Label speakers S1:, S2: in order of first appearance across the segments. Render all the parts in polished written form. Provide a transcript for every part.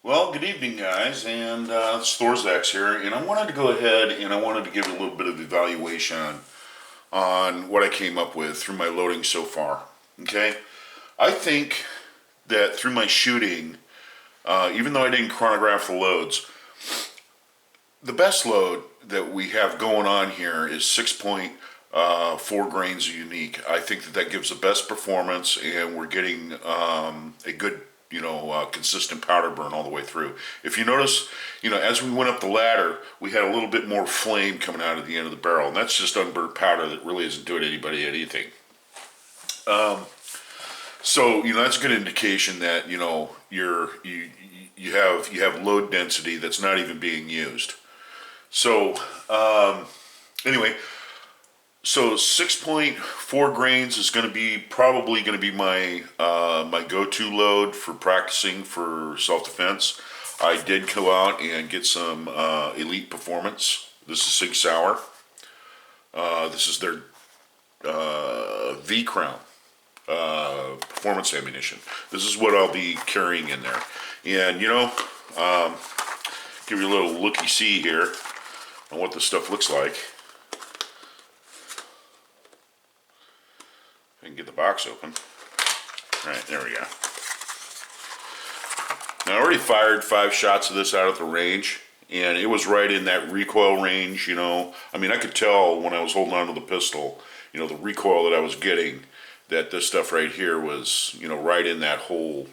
S1: Well, good evening, guys, and it's Thorzak's here, and I wanted to go ahead and I wanted to give a little bit of evaluation on what I came up with through my loading so far. Okay, I think that through my shooting, even though I didn't chronograph the loads, the best load that we have going on here is 6.4 grains of unique. I think that gives the best performance, and we're getting a good consistent powder burn all the way through. If you notice, as we went up the ladder, we had a little bit more flame coming out of the end of the barrel, and that's just unburnt powder that really isn't doing anybody anything. So that's a good indication that you have load density that's not even being used. So anyway. So 6.4 grains is probably going to be my my go-to load for practicing for self-defense. I did go out and get some Elite Performance. This is Sig Sauer. This is their V-Crown performance ammunition. This is what I'll be carrying in there. And give you a little looky-see here on what this stuff looks like. I can get the box open. All right, there we go. Now I already fired 5 shots of this out at the range, and it was right in that recoil range. I mean, I could tell when I was holding onto the pistol, the recoil that I was getting, that this stuff right here was, right in that whole,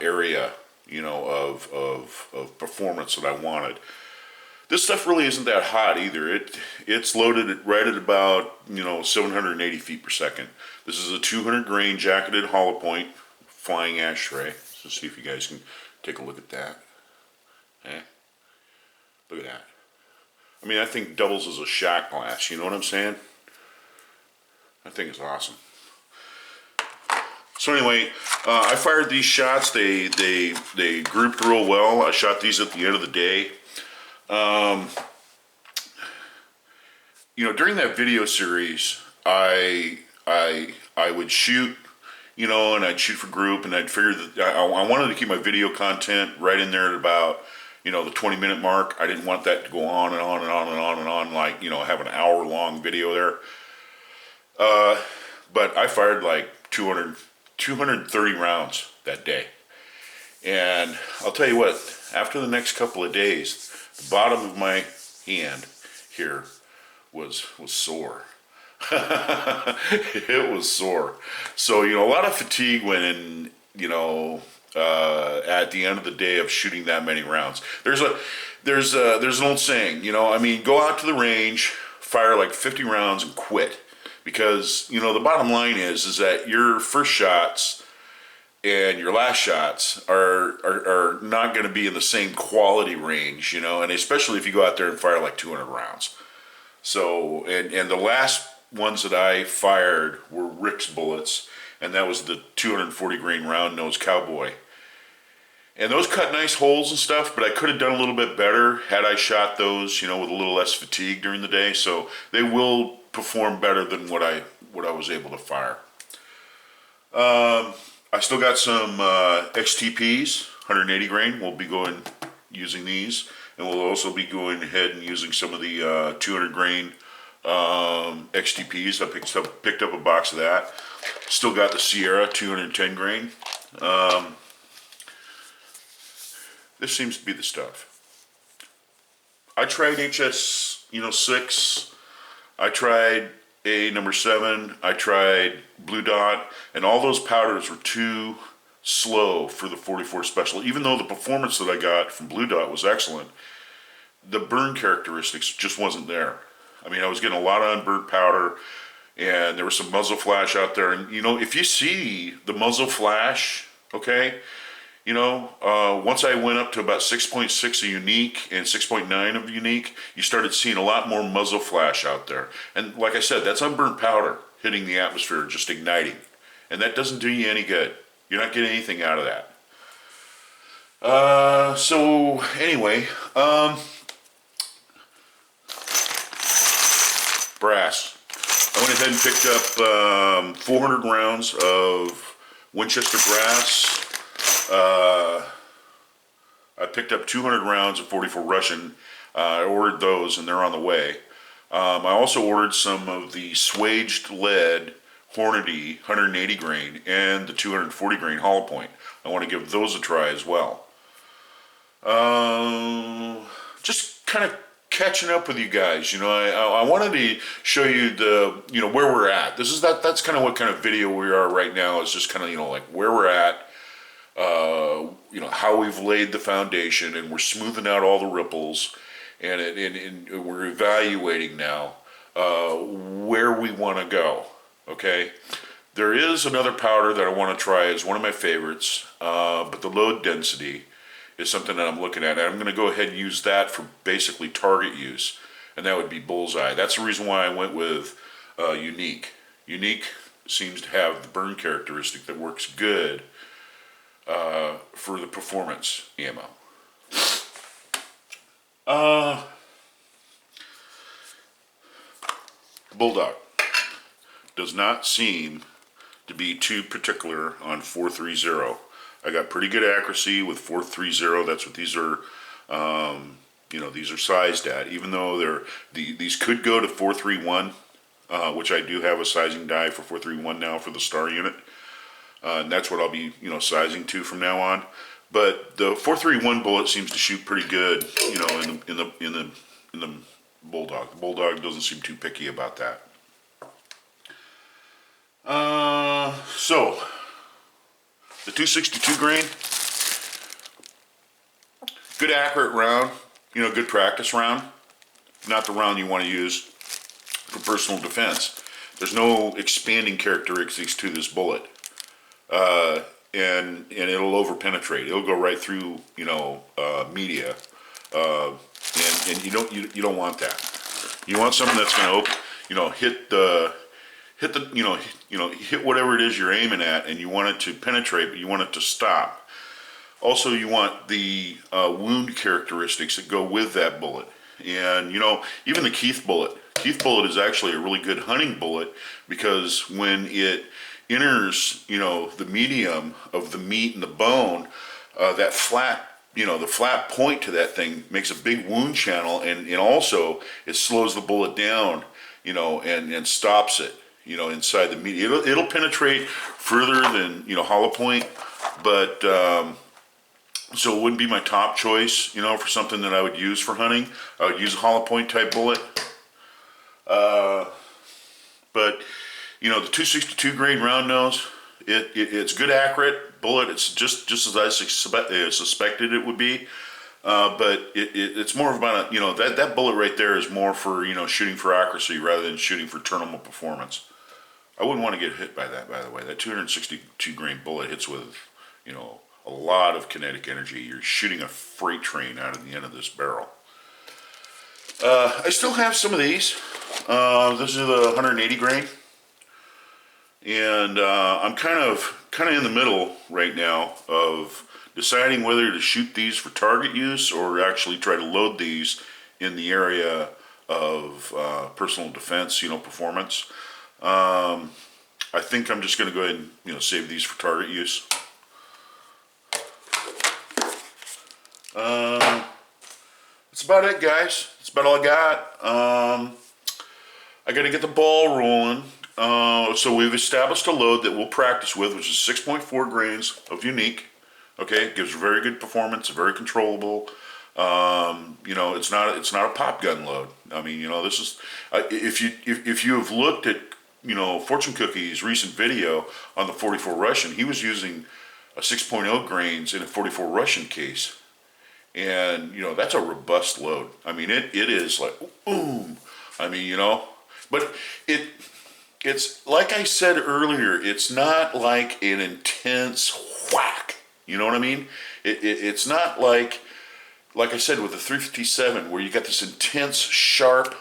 S1: area, of performance that I wanted. This stuff really isn't that hot either. It's loaded right at about 780 feet per second. This is a 200 grain jacketed hollow point flying ashtray. So see if you guys can take a look at that. Look at that. I mean, I think doubles as a shot glass. You know what I'm saying? I think it's awesome. So anyway, I fired these shots. They grouped real well. I shot these at the end of the day. During that video series, I would shoot, and I'd shoot for group, and I'd figure that I wanted to keep my video content right in there at about, the 20-minute mark. I didn't want that to go on and on and on and on and on, like, have an hour-long video there. But I fired like 230 rounds that day. And I'll tell you what, after the next couple of days, the bottom of my hand here was sore. It was sore. So, a lot of fatigue went in, at the end of the day of shooting that many rounds. There's an old saying, go out to the range, fire like 50 rounds and quit. Because, the bottom line is that your first shots and your last shots are not going to be in the same quality range, and especially if you go out there and fire like 200 rounds. So, and the last ones that I fired were Rick's bullets, and that was the 240 grain round nose cowboy. And those cut nice holes and stuff, but I could have done a little bit better had I shot those, with a little less fatigue during the day. So they will perform better than what I was able to fire. I still got some XTPs, 180 grain. We'll be using these, and we'll also be going ahead and using some of the 200 grain XTPs. I picked up a box of that. Still got the Sierra 210 grain. This seems to be the stuff. I tried HS 6. I tried A number 7, I tried Blue Dot, and all those powders were too slow for the 44 Special. Even though the performance that I got from Blue Dot was excellent, the burn characteristics just wasn't there. I mean, I was getting a lot of unburnt powder, and there was some muzzle flash out there. And, if you see the muzzle flash, okay, once I went up to about 6.6 of unique and 6.9 of unique, you started seeing a lot more muzzle flash out there. And like I said, that's unburnt powder hitting the atmosphere, just igniting. And that doesn't do you any good. You're not getting anything out of that. So anyway, brass. I went ahead and picked up 400 rounds of Winchester brass. I picked up 200 rounds of 44 Russian. I ordered those, and they're on the way. I also ordered some of the swaged lead Hornady 180 grain and the 240 grain hollow point. I want to give those a try as well. Just kind of catching up with you guys. You know, I wanted to show you the, you know, where we're at. That's kind of what kind of video we are right now. Is just kind of, you know, like where we're at. You know, how we've laid the foundation, and we're smoothing out all the ripples, and we're evaluating now where we want to go. Okay, there is another powder that I want to try. It's one of my favorites, but the load density is something that I'm looking at. And I'm going to go ahead and use that for basically target use, and that would be Bullseye. That's the reason why I went with Unique. Unique seems to have the burn characteristic that works good for the performance ammo. Bulldog does not seem to be too particular on 430. I got pretty good accuracy with 430. That's what these are. You know, these are sized at. Even though these could go to 431, which I do have a sizing die for 431 now for the Star unit. And that's what I'll be, you know, sizing to from now on. But the 431 bullet seems to shoot pretty good, you know, in the Bulldog. The Bulldog doesn't seem too picky about that. So the 262 grain, good accurate round, you know, good practice round. Not the round you want to use for personal defense. There's no expanding characteristics to this bullet. And it'll over penetrate. It'll go right through, you know, media, and you don't want that. You want something that's going to, you know, hit whatever it is you're aiming at, and you want it to penetrate, but you want it to stop. Also, you want the wound characteristics that go with that bullet. And you know, even the Keith bullet is actually a really good hunting bullet, because when it enters, you know, the medium of the meat and the bone, that flat, you know, the flat point to that thing makes a big wound channel, and also it slows the bullet down, you know, and stops it, you know, inside the meat. It'll penetrate further than, you know, hollow point, but so it wouldn't be my top choice, you know, for something that I would use for hunting. I would use a hollow point type bullet, but you know, the 262 grain round nose, it's good accurate bullet. It's just as I suspected it would be, but it's more about a, you know, that bullet right there is more for, you know, shooting for accuracy rather than shooting for terminal performance. I wouldn't want to get hit by that, by the way. That 262 grain bullet hits with, you know, a lot of kinetic energy. You're shooting a freight train out of the end of this barrel. I still have some of these. This is the 180 grain. And I'm kind of in the middle right now of deciding whether to shoot these for target use or actually try to load these in the area of personal defense, you know, performance. I think I'm just going to go ahead and, you know, save these for target use. That's about it, guys. That's about all I got. I got to get the ball rolling. So we've established a load that we'll practice with, which is 6.4 grains of Unique. Okay, it gives very good performance, very controllable. You know, it's not a pop gun load. I mean, you know, this is if you have looked at, you know, Fortune Cookie's recent video on the 44 Russian, he was using a 6.0 grains in a 44 Russian case, and you know, that's a robust load. I mean, it is like boom. I mean, you know, but it's like I said earlier, it's not like an intense whack. You know what I mean? It's not like I said with the 357 where you got this intense, sharp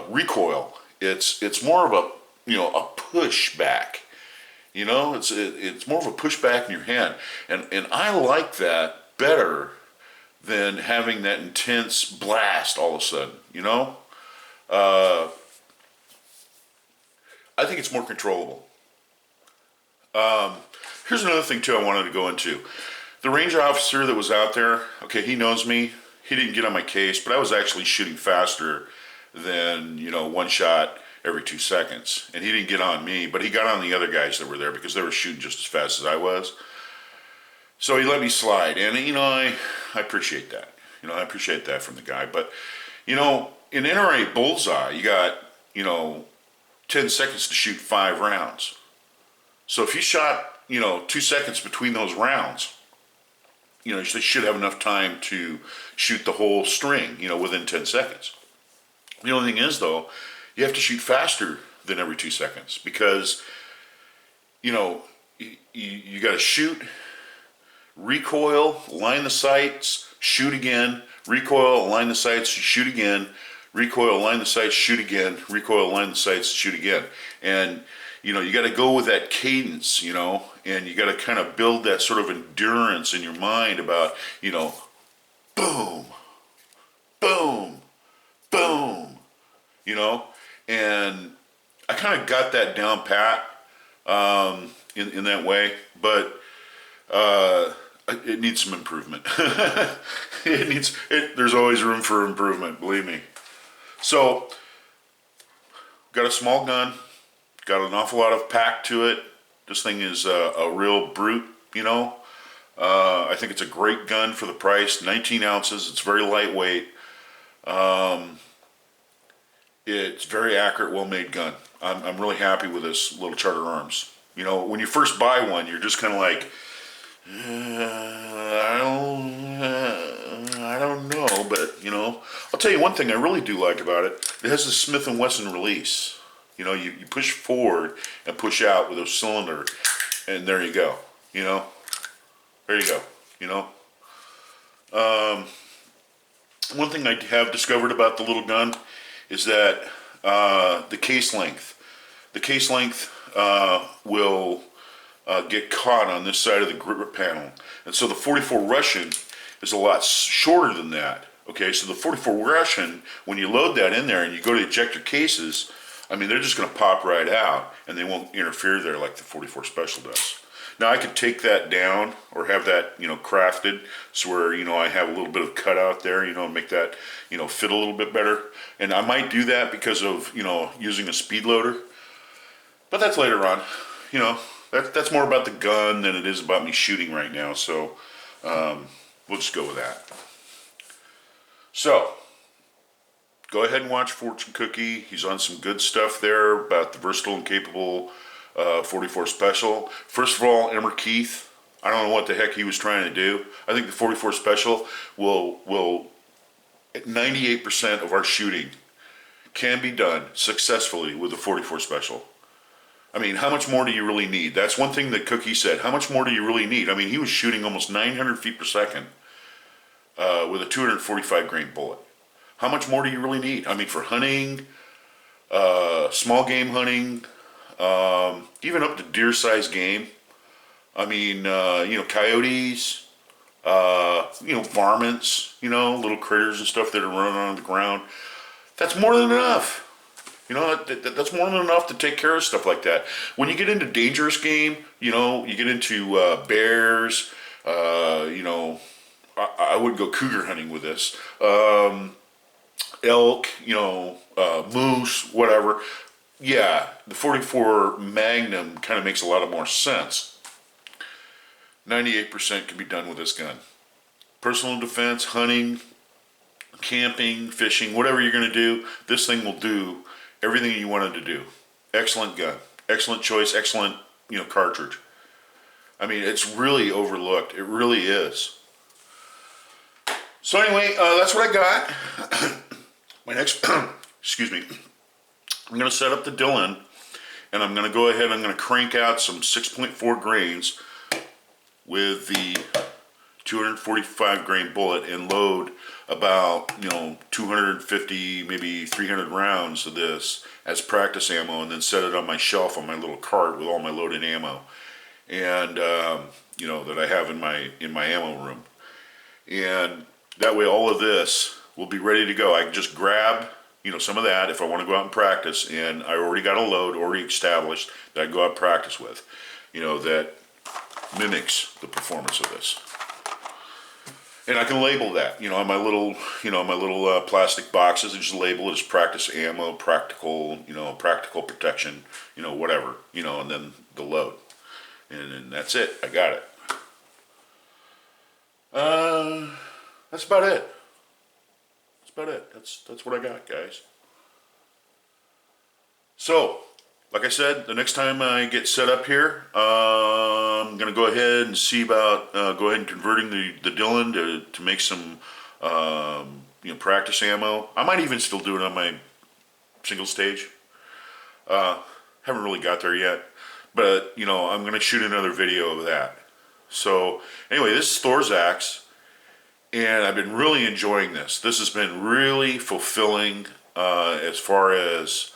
S1: recoil. It's more of a, you know, a push back. You know, it's more of a push back in your hand, and I like that better than having that intense blast all of a sudden. You know. I think it's more controllable. Here's another thing too I wanted to go into. The range officer that was out there, okay, he knows me. He didn't get on my case, but I was actually shooting faster than, you know, one shot every 2 seconds. And he didn't get on me, but he got on the other guys that were there because they were shooting just as fast as I was. So he let me slide, and, you know, I appreciate that. You know, I appreciate that from the guy. But, you know, in NRA Bullseye, you got, you know, 10 seconds to shoot 5 rounds. So if you shot, you know, 2 seconds between those rounds, you know, they should have enough time to shoot the whole string, you know, within 10 seconds. The only thing is, though, you have to shoot faster than every 2 seconds because, you know, you got to shoot, recoil, line the sights, shoot again, recoil, line the sights, shoot again, recoil, line the sights, shoot again, recoil, line the sights, shoot again. And, you know, you got to go with that cadence, you know, and you got to kind of build that sort of endurance in your mind about, you know, boom, boom, boom, you know, and I kind of got that down pat in that way, but it needs some improvement. There's always room for improvement, believe me. So, got a small gun, got an awful lot of pack to it. This thing is a real brute, you know. I think it's a great gun for the price, 19 ounces. It's very lightweight. It's very accurate, well-made gun. I'm really happy with this little Charter Arms. You know, when you first buy one, you're just kind of like, I don't know, but, you know, I'll tell you one thing I really do like about it. It has a Smith & Wesson release. You know, you push forward and push out with a cylinder, and there you go, you know. There you go, you know. One thing I have discovered about the little gun is that the case length will get caught on this side of the grip panel. And so the 44 Russian is a lot shorter than that. Okay, so the 44 Russian, when you load that in there and you go to eject your cases, I mean, they're just going to pop right out and they won't interfere there like the 44 Special does. Now I could take that down or have that, you know, crafted so where, you know, I have a little bit of cutout there, you know, and make that, you know, fit a little bit better. And I might do that because of, you know, using a speed loader. But that's later on. You know, that's more about the gun than it is about me shooting right now. So we'll just go with that. So go ahead and watch Fortune Cookie. He's on some good stuff there about the versatile and capable 44 Special. First of all, Emmer Keith, I don't know what the heck he was trying to do. I think the 44 Special will 98% of our shooting can be done successfully with the 44 Special. I mean, how much more do you really need? That's one thing that Cookie said. How much more do you really need? I mean, he was shooting almost 900 feet per second with a 245 grain bullet. How much more do you really need? I mean, for hunting, small game hunting, even up to deer-sized game. I mean, you know, coyotes, you know, varmints, you know, little critters and stuff that are running on the ground. That's more than enough. You know, that's more than enough to take care of stuff like that. When you get into dangerous game, you know, you get into bears, you know, I would go cougar hunting with this. Elk, you know, moose, whatever. Yeah, the 44 Magnum kind of makes a lot of more sense. 98% can be done with this gun. Personal defense, hunting, camping, fishing, whatever you're going to do, this thing will do everything you want it to do. Excellent gun. Excellent choice. Excellent, you know, cartridge. I mean, it's really overlooked. It really is. So anyway, that's what I got. My next, excuse me, I'm going to set up the Dillon, and I'm going to go ahead and I'm going to crank out some 6.4 grains with the 245 grain bullet and load about, you know, 250, maybe 300 rounds of this as practice ammo, and then set it on my shelf on my little cart with all my loaded ammo, and you know, that I have in my ammo room. And that way all of this will be ready to go. I can just grab, you know, some of that if I want to go out and practice, and I already got a load already established that I can go out and practice with, you know, that mimics the performance of this. And I can label that, on my little, plastic boxes. I just label it as practice ammo, practical, practical protection, whatever, and then the load. And that's it. I got it. That's about it. That's about it. That's what I got, guys. So, like I said, the next time I get set up here, I'm going to go ahead and see about converting the Dillon to make some practice ammo. I might even still do it on my single stage. Haven't really got there yet, but I'm going to shoot another video of that. So anyway, this is Thor's axe, and I've been really enjoying this. This has been really fulfilling as far as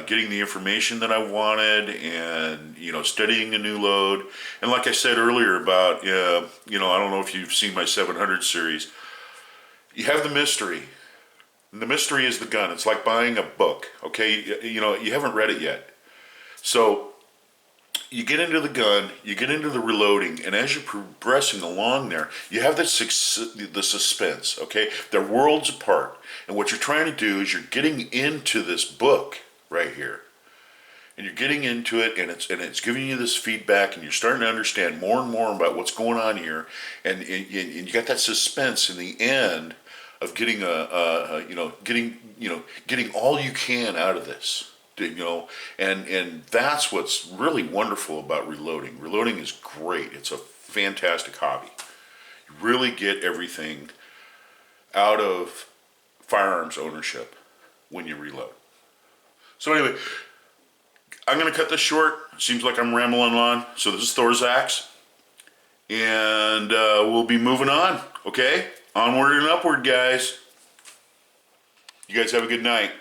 S1: getting the information that I wanted, and studying a new load. And like I said earlier about I don't know if you've seen my 700 series. You have the mystery. And the mystery is the gun. It's like buying a book. Okay, you haven't read it yet, so you get into the gun, you get into the reloading, and as you're progressing along there, you have the suspense. Okay, they're worlds apart, and what you're trying to do is you're getting into this book right here, and you're getting into it, and it's giving you this feedback, and you're starting to understand more and more about what's going on here, and you got that suspense in the end of getting getting all you can out of this, and that's what's really wonderful about reloading. Reloading is great. It's a fantastic hobby. You really get everything out of firearms ownership when you reload. So anyway, I'm going to cut this short. Seems like I'm rambling on. So this is Thor's axe. And we'll be moving on. Okay? Onward and upward, guys. You guys have a good night.